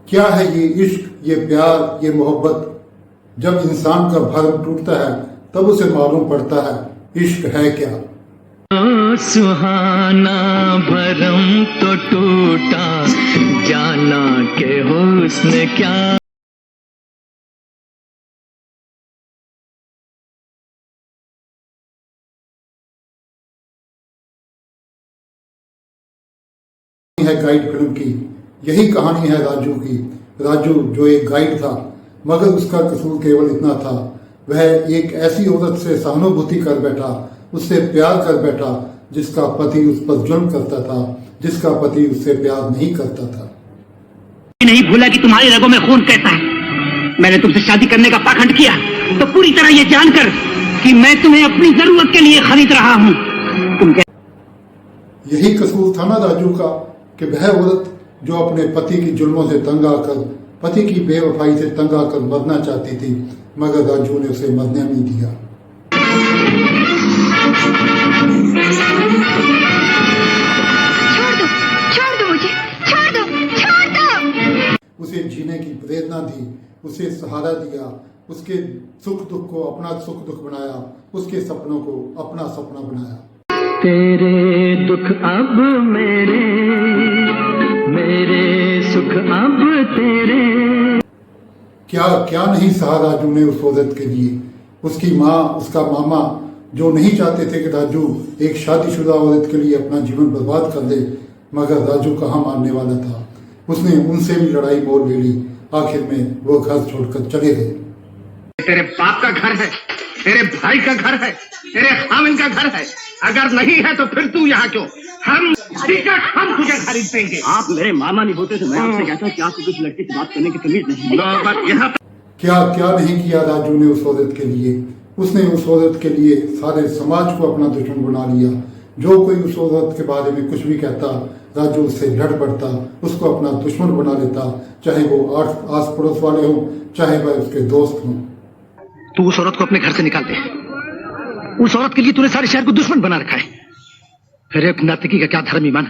क्या है ये इश्क, ये प्यार, ये मोहब्बत? जब इंसान का भरम टूटता है तब उसे मालूम पड़ता है इश्क है क्या। ओ सुहाना भरम तो टूटा, जाना के हुस्न क्या। है गाइड फिल्म की, यही कहानी है राजू की। राजू जो एक गाइड था, मगर उसका कसूर केवल इतना था, वह एक ऐसी औरत से सहानुभूति कर बैठा, उससे प्यार कर बैठा जिसका पति उस पर जुल्म करता था, जिसका पति उससे प्यार नहीं करता था। नहीं भूला कि तुम्हारी रगों में खून कहता है। मैंने तुमसे शादी करने का पाखंड किया तो पूरी तरह ये जानकर कि मैं तुम्हें अपनी जरूरत के लिए खरीद रहा हूँ। यही कसूर था ना राजू का, कि वह औरत जो अपने पति की जुल्मों से तंग आकर, पति की बेवफाई से तंग आकर मरना चाहती थी, मगर राजू ने उसे मरने नहीं दिया। छोड़ दो मुझे, छोड़ दो। उसे जीने की प्रेरणा दी, उसे सहारा दिया, उसके सुख दुख को अपना सुख दुख बनाया, उसके सपनों को अपना सपना बनाया। तेरे दुख अब मेरे, मेरे सुख अब तेरे। क्या क्या नहीं सहा राजू ने उस औरत के लिए। उसकी माँ, उसका मामा जो नहीं चाहते थे कि राजू एक शादीशुदा औरत के लिए अपना जीवन बर्बाद कर दे, मगर राजू कहाँ मानने वाला था। उसने उनसे भी लड़ाई मोल ले ली, आखिर में वो घर छोड़कर चले गए। तेरे बाप का घर है, तेरे भाई का घर है, तेरे खामिन का घर है। अगर नहीं है तो फिर तू यहाँ क्यों? हम तुझे खरीद देंगे। आप मेरे मामा नहीं होते तो मैं आपसे कहता कि आपको किसी लड़की से बात करने की तमीज नहीं। क्या क्या नहीं किया राजू ने उस औरत के लिए। उसने उस औरत के लिए सारे समाज को अपना दुश्मन बना लिया। जो कोई उस औरत के बारे में कुछ भी कहता, राजू उससे लड़ पड़ता, उसको अपना दुश्मन बना लेता, चाहे वो आस पड़ोस वाले हों, चाहे वह उसके दोस्त हों। तू उस औरत को अपने घर से निकाल दे। उस औरत के लिए तूने सारे शहर को दुश्मन बना रखा है। फिर एक नर्तकी का क्या धर्म ईमान,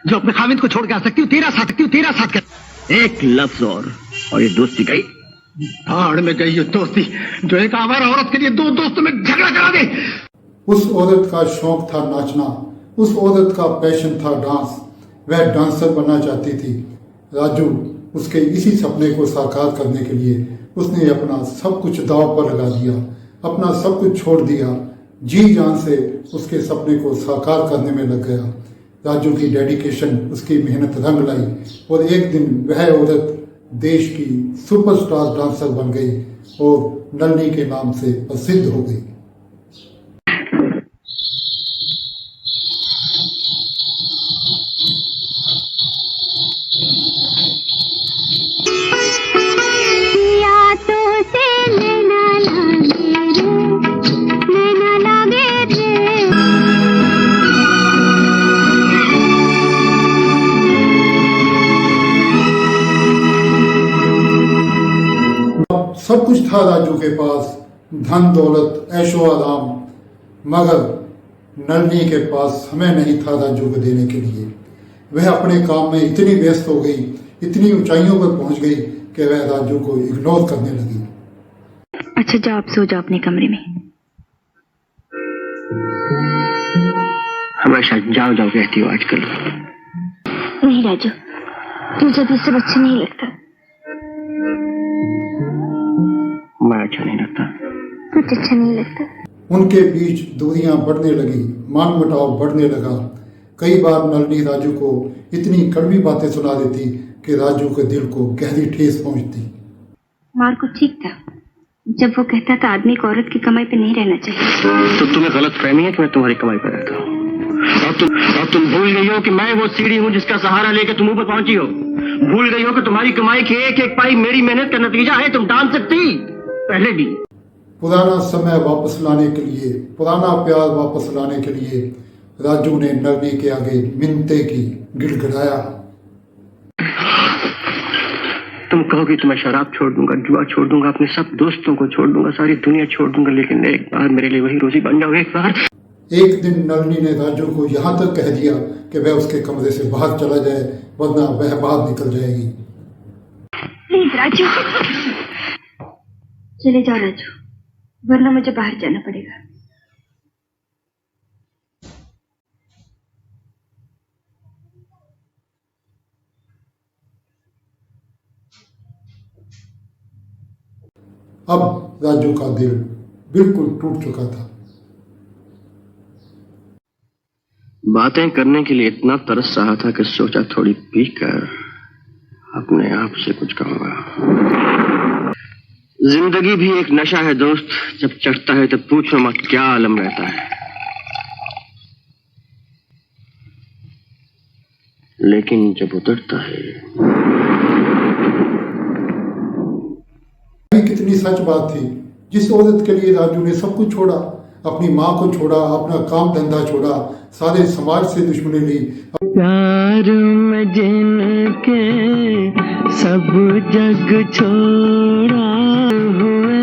जो अपने खामिद को छोड़ के आ सकती हूँ, तेरा साथ कर। एक लफ्ज और ये दोस्ती गई भाड़ में गई ये दोस्ती, जो एक आवारा औरत के लिए दो दोस्तों में झगड़ा करा दे। उस औरत का शौक था नाचना, उस औरत का पैशन था डांस, वह डांसर बनना चाहती थी। राजू उसके इसी सपने को साकार करने के लिए उसने अपना सब कुछ दांव पर लगा दिया, अपना सब कुछ छोड़ दिया, जी जान से उसके सपने को साकार करने में लग गया। राजू की डेडिकेशन, उसकी मेहनत रंग लाई और एक दिन वह औरत देश की सुपरस्टार डांसर बन गई और नलनी के नाम से प्रसिद्ध हो गई। सब कुछ था राजू के पास, धन दौलत, ऐशो आराम, मगर नलनी के पास समय नहीं था राजू को देने के लिए। वह अपने काम में इतनी व्यस्त हो गई, इतनी ऊंचाइयों पर पहुंच गई कि वह राजू को इग्नोर करने लगी। अच्छा जाओ, आप सो जाओ अपने कमरे में। हमेशा जाओ जाओ कहती हो आजकल। नहीं राजू, मुझे भी सब अच्छा नहीं लगता। मैं अच्छा नहीं लगता। कुछ अच्छा नहीं लगता। उनके बीच दूरियां बढ़ने लगी, मान मुटाव बढ़ने लगा। कई बार नलनी राजू को इतनी कड़वी बातें सुना देती कि राजू के दिल को गहरी ठेस पहुंचती। मार्को ठीक था जब वो कहता था आदमी को औरत की कमाई पे नहीं रहना चाहिए। तो तुम्हें गलत फहमी है कि मैं तुम्हारी कमाई पर रहता हूँ। और तुम भूल गई हो कि मैं वो सीढ़ी हूँ जिसका सहारा लेकर तुम ऊपर पहुंची हो। भूल गई हो कि तुम्हारी कमाई की एक एक पाई मेरी मेहनत का नतीजा है। तुम डाल सकती पहले भी। पुराना समय वापस लाने के लिए, पुराना प्यार वापस लाने के लिए राजू ने नलनी के आगे मिन्नतें की, गिड़गिड़ाया। तुम कहोगे तो मैं शराब छोड़ दूंगा, जुआ छोड़ दूंगा, अपने सब दोस्तों को छोड़ दूंगा, सारी दुनिया छोड़ दूंगा, लेकिन एक बार मेरे लिए वही रोजी बन जाओ। एक बार। एक दिन नलनी ने राजू को यहाँ तक कह दिया कि वह उसके कमरे से बाहर चला जाए, वरना वह बाहर निकल जाएगी। राजू, चले जाओ राजू, वरना मुझे बाहर जाना पड़ेगा। अब राजू का दिल बिल्कुल टूट चुका था। बातें करने के लिए इतना तरस रहा था कि सोचा थोड़ी पीकर अपने आप से कुछ कहूंगा। जिंदगी भी एक नशा है दोस्त, जब चढ़ता है तो पूछो मत क्या आलम रहता है, लेकिन जब उतरता है। कितनी सच बात थी। जिस औरत के लिए राजू ने सब कुछ छोड़ा, अपनी माँ को छोड़ा, अपना काम धंधा छोड़ा, सारे समाज से दुश्मनी ली, प्यार में जिनके सब जग छोड़ा, हुए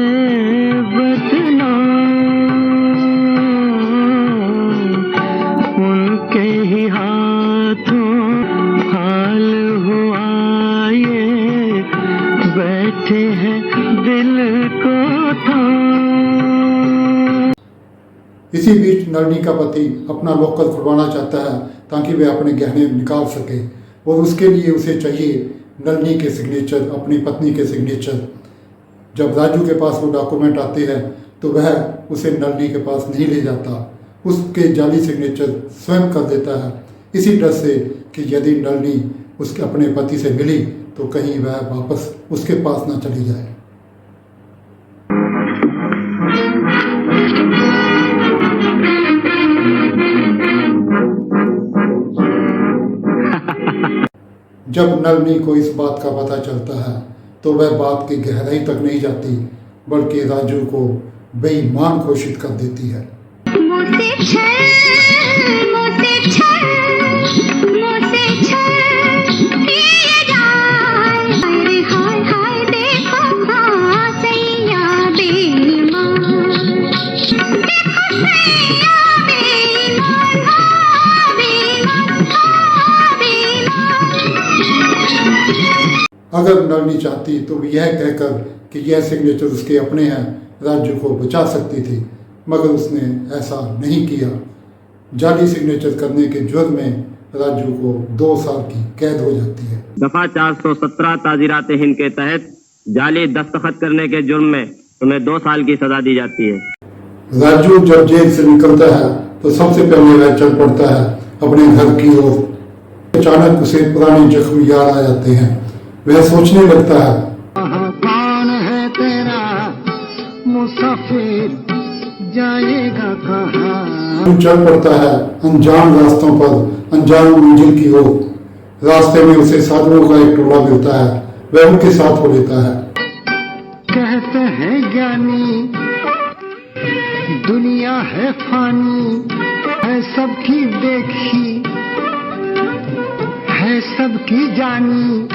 बदनाम उनके ही हाथों हाल हुआ ये, बैठे हैं दिल को थाम। इसी बीच नलिनी का पति अपना लोकल खुलवाना चाहता है ताकि वे अपने गहने निकाल सके, और उसके लिए उसे चाहिए नलिनी के सिग्नेचर, अपनी पत्नी के सिग्नेचर। जब राजू के पास वो डॉक्यूमेंट आते हैं तो वह उसे नलिनी के पास नहीं ले जाता, उसके जाली सिग्नेचर स्वयं कर देता है, इसी डर से कि यदि नलिनी उसके अपने पति से मिली तो कहीं वह वापस उसके पास ना चली जाए। जब नलिनी को इस बात का पता चलता है तो वह बात की गहराई तक नहीं जाती, बल्कि राजू को बेईमान घोषित कर देती है। अगर नलिनी चाहती तो यह कहकर कि यह सिग्नेचर उसके अपने हैं राजू को बचा सकती थी, मगर उसने ऐसा नहीं किया। जाली सिग्नेचर करने के जुर्म में राजू को 2 साल की कैद हो जाती है। दफा 417 ताजीरात हिंद के तहत जाली दस्तखत करने के जुर्म में तुम्हें 2 साल की सजा दी जाती है। राजू जब जेल से निकलता है तो सबसे पहले वह चल पड़ता है अपने घर की ओर। अचानक उसे पुराने जख्म याद आ जाते हैं, वह सोचने लगता है कौन है तेरा मुसाफिर, जाएगा कहाँ। चल पड़ता है अनजान रास्तों पर, अनजान मंजिल की ओर। रास्ते में उसे साधुओं का एक टोला मिलता है, वह उनके साथ हो लेता है। कहते हैं ज्ञानी दुनिया है फानी, है सबकी देखी है सबकी जानी,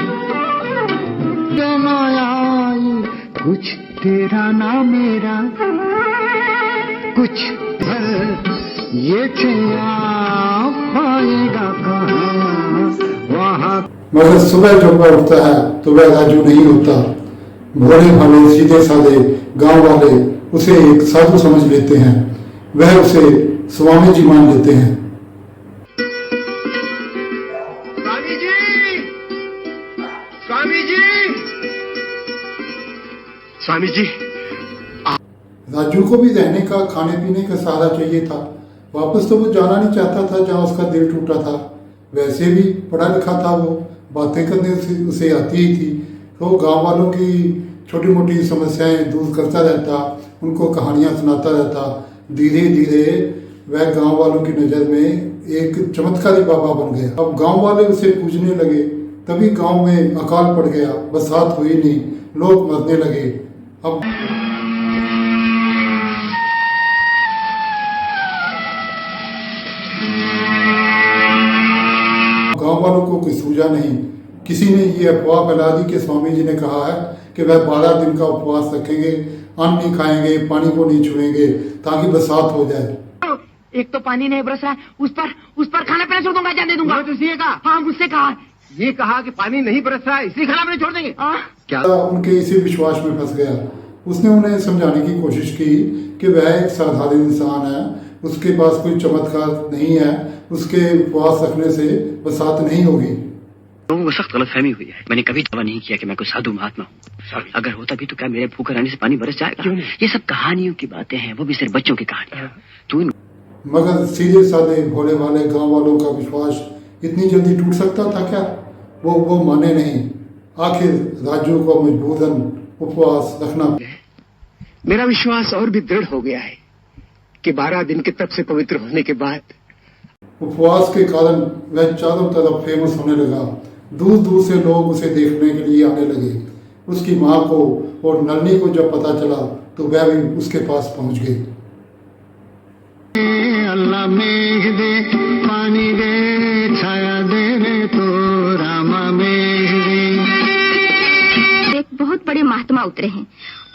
आई कुछ तेरा ना मेरा, कुछ ये चैया पाएगा कहाँ वहाँ। मगर सुबह जब वह उठता है तो वह राजू नहीं होता। भोले भाले सीधे साधे गांव वाले उसे एक साधु समझ लेते हैं, वह उसे स्वामी जी मान लेते हैं। स्वामी जी, स्वामी जी, स्वामी जी। राजू को भी रहने का, खाने पीने का सहारा चाहिए था। वापस तो वो जाना नहीं चाहता था जहाँ उसका दिल टूटा था। वैसे भी पढ़ा लिखा था वो, बातें करने उसे आती ही थी, तो गांव वालों की छोटी मोटी समस्याएं दूर करता रहता, उनको कहानियां सुनाता रहता। धीरे धीरे वह गांव वालों की नज़र में एक चमत्कारी बाबा बन गया। अब गांव वाले उसे पूजने लगे, तभी गांव में अकाल पड़ गया, बरसात हुई नहीं, लोग मरने लगे। अब गांव वालों को कोई सूझा नहीं। किसी ने ये अफवाह फैला दी कि स्वामी जी ने कहा है कि वह 12 दिन का उपवास रखेंगे, अन्न नहीं खाएंगे, पानी को नहीं छुएंगे ताकि बरसात हो जाए। एक तो पानी नहीं बरस रहा है, उस पर खाना पीना छोड़ दूंगा, जाने दूंगा। तुझसे कहा? हाँ, मुझसे कहा। ये कहा कि पानी नहीं बरस रहा है इसलिए खाना नहीं छोड़ देंगे। क्या उनके इसी विश्वास में फंस गया। उसने उन्हें समझाने की कोशिश की कि वह एक साधारण इंसान है, उसके पास कोई चमत्कार नहीं है, उसके उपवास रखने से बरसात नहीं होगी। लोगों को सख्त गलतफहमी हुई है। मैंने कभी दावा नहीं किया कि मैं कोई साधु महात्मा हूँ। अगर होता भी तो क्या मेरे भूखे रहने से पानी बरस जाएगा? ये सब कहानियों की बातें हैं, वो भी सिर्फ बच्चों की कहानियां। तू इन मगर सीधे साधे भोले वाले गांव वालों का विश्वास इतनी जल्दी टूट सकता था क्या? वो माने नहीं। आखिर राजू को मजबूरन उपवास रखना। मेरा विश्वास और भी दृढ़ हो गया है कि 12 दिन के तप से पवित्र होने के बाद उपवास के कारण वह चारों तरफ फेमस होने लगा। दूर दूर से लोग उसे देखने के लिए आने लगे। उसकी माँ को और नलनी को जब पता चला तो वह भी उसके पास पहुंच गई। अल्लाह मेघ दे पानी दे छाया दे रे तो रामा मेघ दे। एक बहुत बड़े महात्मा उतरे हैं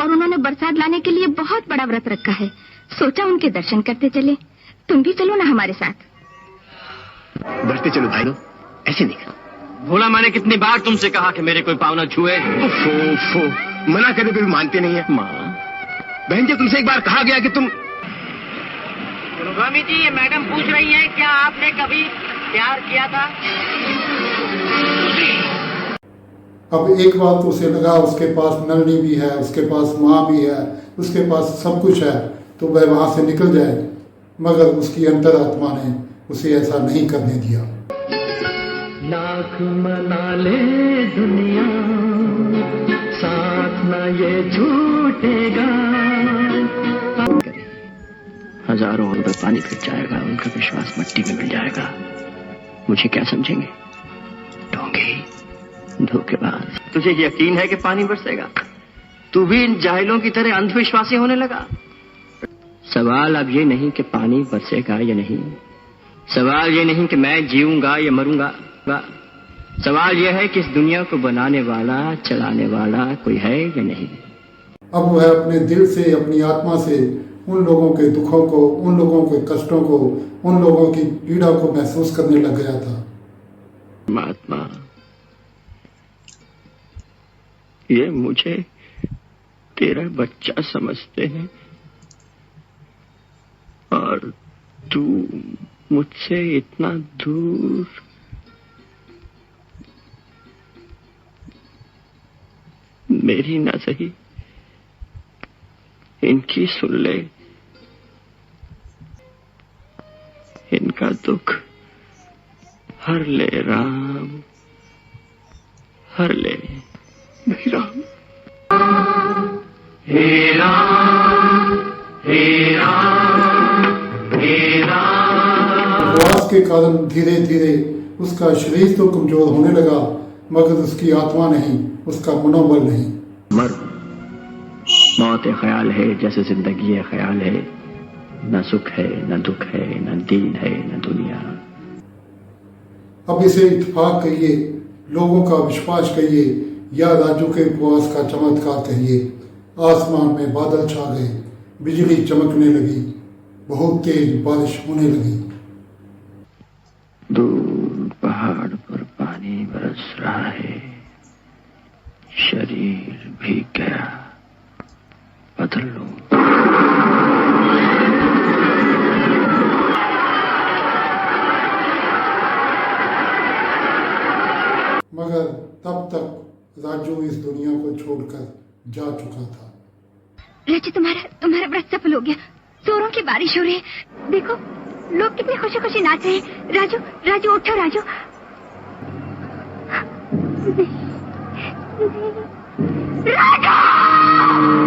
और उन्होंने बरसात लाने के लिए बहुत बड़ा व्रत रखा है। सोचा उनके दर्शन करते चले। तुम भी चलो ना हमारे साथ। बढ़ते चलो भाई, ऐसे नहीं कर। भोला मैंने कितनी बार तुमसे कहा कि मेरे कोई पाँव न छुए। मना करे भी मानते नहीं है। माँ बहन जी, तुमसे एक बार कहा गया कि तुम। स्वामी जी, ये मैडम पूछ रही हैं क्या आपने कभी प्यार किया था? अब एक बात उसे लगा, उसके पास नलनी भी है, उसके पास माँ भी है, उसके पास सब कुछ है, तो वह वहां से निकल जाए। मगर उसकी अंतरात्मा ने उसे ऐसा नहीं करने दिया। लाख मना ले दुनिया साथ न ये छूटेगा। हजारों रुपए पानी फिर जाएगा, उनका विश्वास मिट्टी में मिल जाएगा। मुझे क्या समझेंगे? ढोंगी, धोखेबाज। तुझे यकीन है कि पानी बरसेगा? तू भी इन जाहिलों की तरह अंधविश्वासी होने लगा। सवाल अब ये नहीं कि पानी बरसेगा या नहीं, सवाल ये नहीं कि मैं जीऊंगा या मरूंगा। सवाल यह है कि इस दुनिया को बनाने वाला, चलाने वाला कोई है या नहीं। अब वह अपने दिल से, अपनी आत्मा से उन लोगों के दुखों को, उन लोगों के कष्टों को, उन लोगों की पीड़ा को महसूस करने लग गया था। महात्मा, ये मुझे तेरा बच्चा समझते हैं और तू मुझसे इतना दूर। मेरी ना सही, इनकी सुन ले। इनका दुख हर ले राम, हर ले। नहीं राम, हे राम, हे राम, हे राम। उपवास के कारण धीरे धीरे उसका शरीर तो कमजोर होने लगा, मगर उसकी आत्मा नहीं, उसका मनोबल नहीं। मौत एक ख्याल है जैसे जिंदगी एक ख्याल है। न सुख है, न दुख है, न दीन है, न दुनिया। अब इसे इत्तेफाक कहिए, लोगों का विश्वास कहिए, या राजू के उपवास का चमत्कार कहिए। आसमान में बादल छा गए, बिजली चमकने लगी, बहुत तेज बारिश होने लगी। दूर पहाड़ पर पानी बरस रहा है, शरीर भीग गया। बदल लो। मगर तब तक राजू इस दुनिया को छोड़कर जा चुका था। राजू, तुम्हारा व्रत सफल हो गया। जोरों की बारिश हो रही है। देखो, लोग कितनी खुशी खुशी नाच रहे हैं। राजू, राजू उठो राजू। राजू!